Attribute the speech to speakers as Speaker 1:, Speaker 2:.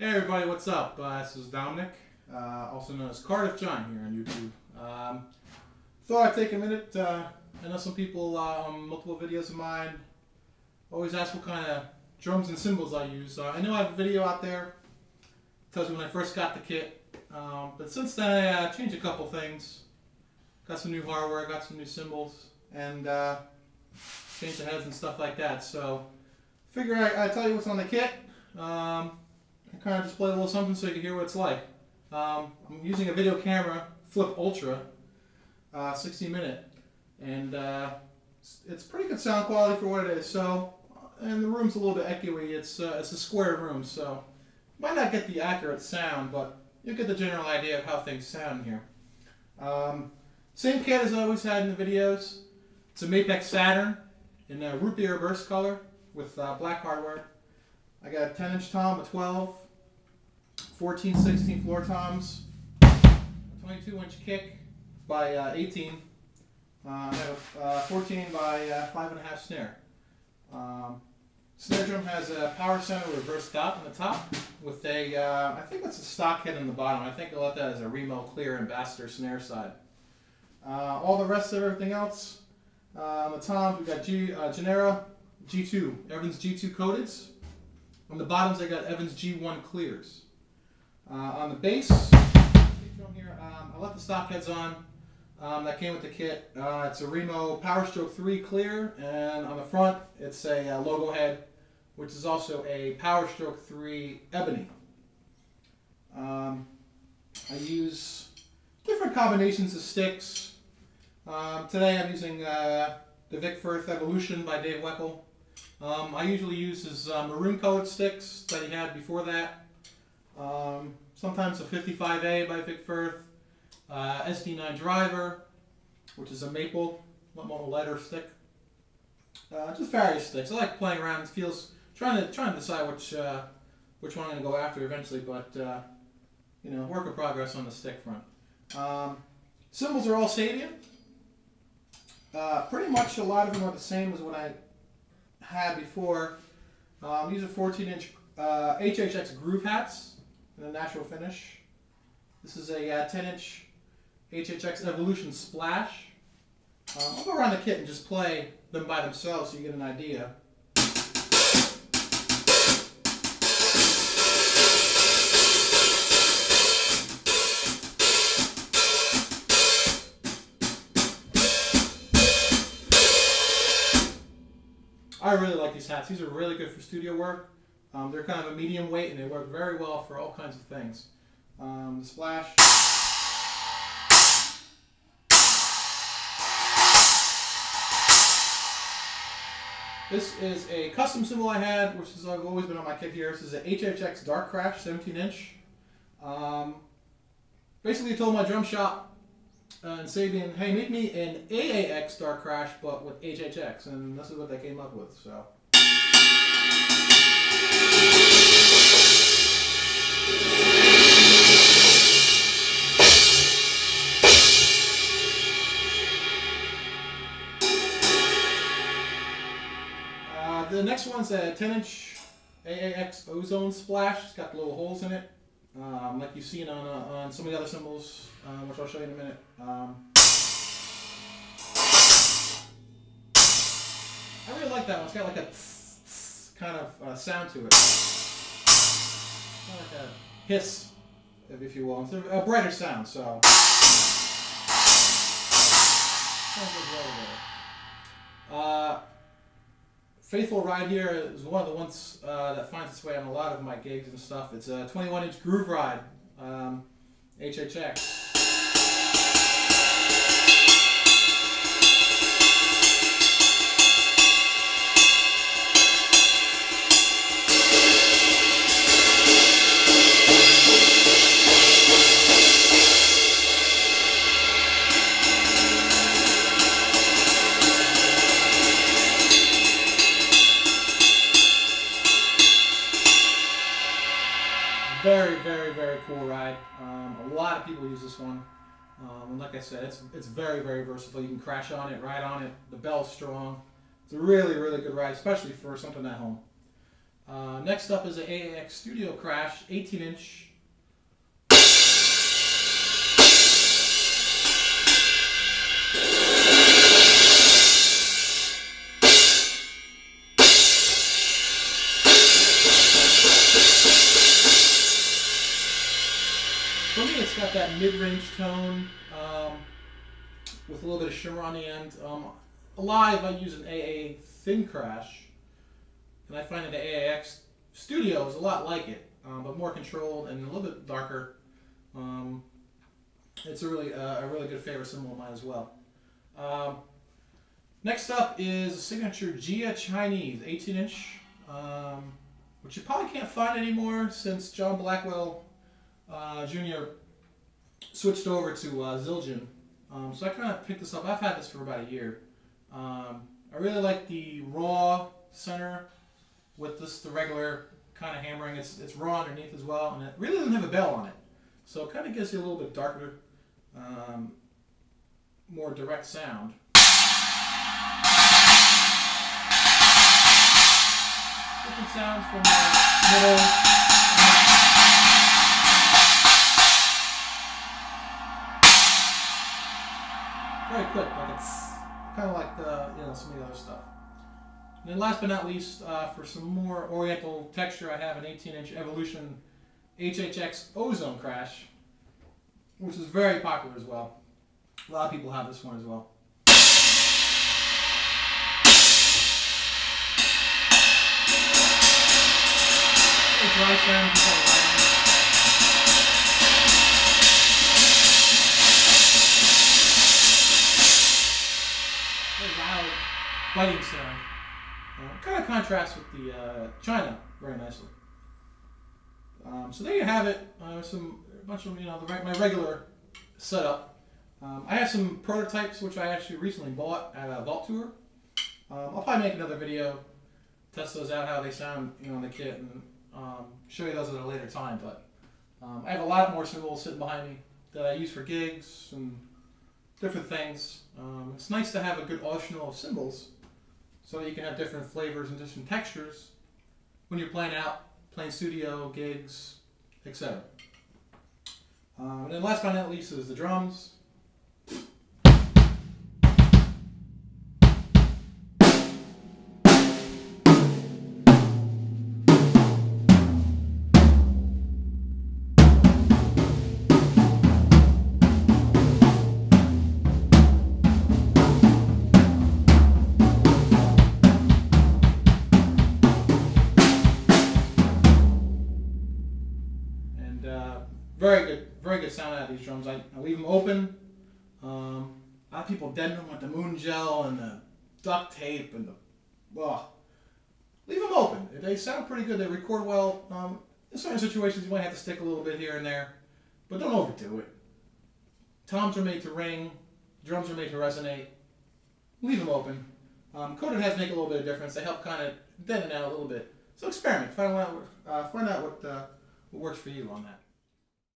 Speaker 1: Hey everybody, what's up? This is Dominic, also known as Cardiff John here on YouTube. Thought I'd take a minute. I know some people on multiple videos of mine always ask what kind of drums and cymbals I use. I know I have a video out there that tells you when I first got the kit, but since then I changed a couple things. Got some new hardware, got some new cymbals, and changed the heads and stuff like that. So figure I tell you what's on the kit. And kind of just play a little something so you can hear what it's like. I'm using a video camera, Flip Ultra, 60-minute, and it's pretty good sound quality for what it is. So, and the room's a little bit echoey. It's a square room, so you might not get the accurate sound, but you'll get the general idea of how things sound here. Same kit as I always had in the videos. It's a Mapex Saturn in a root beer burst color with black hardware. I got a 10-inch tom, a 12, 14, 16 floor toms, a 22-inch kick by 18. I have a 14 by 5.5 snare. Snare drum has a power center reverse stop on the top with a, I think that's a stock head in the bottom. I think I left that as a Remo Clear Ambassador snare side. All the rest of everything else, on the toms we've got Genera G2, Evans G2 coateds. On the bottoms I got Evans G1 clears. On the bass drum here, I left the stock heads on. That came with the kit. It's a Remo Power Stroke 3 clear, and on the front it's a logo head, which is also a Power Stroke 3 ebony. I use different combinations of sticks. Today I'm using the Vic Firth Evolution by Dave Weckl. I usually use his maroon colored sticks that he had before that. Sometimes a 55A by Vic Firth, SD9 Driver, which is a maple, a more lighter stick. Just various sticks. I like playing around. It feels trying to decide which one I'm going to go after eventually, but you know, work in progress on the stick front. Cymbals are all Sabian. Pretty much a lot of them are the same as what I had before. These are 14-inch HHX groove hats in a natural finish. This is a 10-inch HHX Evolution Splash. I'll go around the kit and just play them by themselves so you get an idea. I really like these hats. These are really good for studio work. They're kind of a medium weight and they work very well for all kinds of things. The Splash. This is a custom cymbal I had, which is I've always been on my kit here. This is an HHX Dark Crash 17-inch. Basically, I told my drum shop and Sabian, hey, make me an AAX Dark Crash, but with HHX, and this is what they came up with. So. The next one's a 10-inch AAX Ozone Splash. It's got the little holes in it, like you've seen on some of the other cymbals, which I'll show you in a minute. I really like that one. It's got like a kind of sound to it. Kind of like a hiss, if you will. It's a brighter sound, so. Faithful Ride here is one of the ones that finds its way on a lot of my gigs and stuff. It's a 21-inch Groove Ride, HHX. Very, very, very cool ride. A lot of people use this one. And like I said, it's very, very versatile. You can crash on it, ride on it. The bell's strong. It's a really, really good ride, especially for something at home. Next up is an AAX Studio Crash 18-inch. For me, it's got that mid-range tone with a little bit of shimmer on the end. Live, I use an AA thin crash, and I find that the AAX Studio is a lot like it, but more controlled and a little bit darker. It's a really good favorite cymbal of mine as well. Next up is a signature Gia Chinese 18-inch, which you probably can't find anymore since John Blackwell Jr. switched over to Zildjian. So I kind of picked this up. I've had this for about a year. I really like the raw center with the regular kind of hammering. It's raw underneath as well, and it really doesn't have a bell on it. So it kind of gives you a little bit darker, more direct sound. Different sounds from the middle. Very quick, like it's kind of like some of the other stuff. And then last but not least, for some more oriental texture, I have an 18-inch Evolution HHX Ozone Crash, which is very popular as well. A lot of people have this one as well. Dry sound. Loud biting sound. Kind of contrasts with the China very nicely. So there you have it. A bunch of my regular setup. I have some prototypes which I actually recently bought at a Vault Tour. I'll probably make another video, test those out, how they sound, in the kit, and show you those at a later time. But I have a lot more cymbals sitting behind me that I use for gigs and different things. It's nice to have a good arsenal of cymbals so that you can have different flavors and different textures when you're playing studio, gigs, etc. And then last but not least is the drums. Very good sound out of these drums. I leave them open. A lot of people deaden them with the moon gel and the duct tape and leave them open. They sound pretty good. They record well. In certain situations, you might have to stick a little bit here and there, but don't overdo it. Toms are made to ring. Drums are made to resonate. Leave them open. Coated heads make a little bit of difference. They help kind of deaden it out a little bit. So experiment. Find out what works for you on that.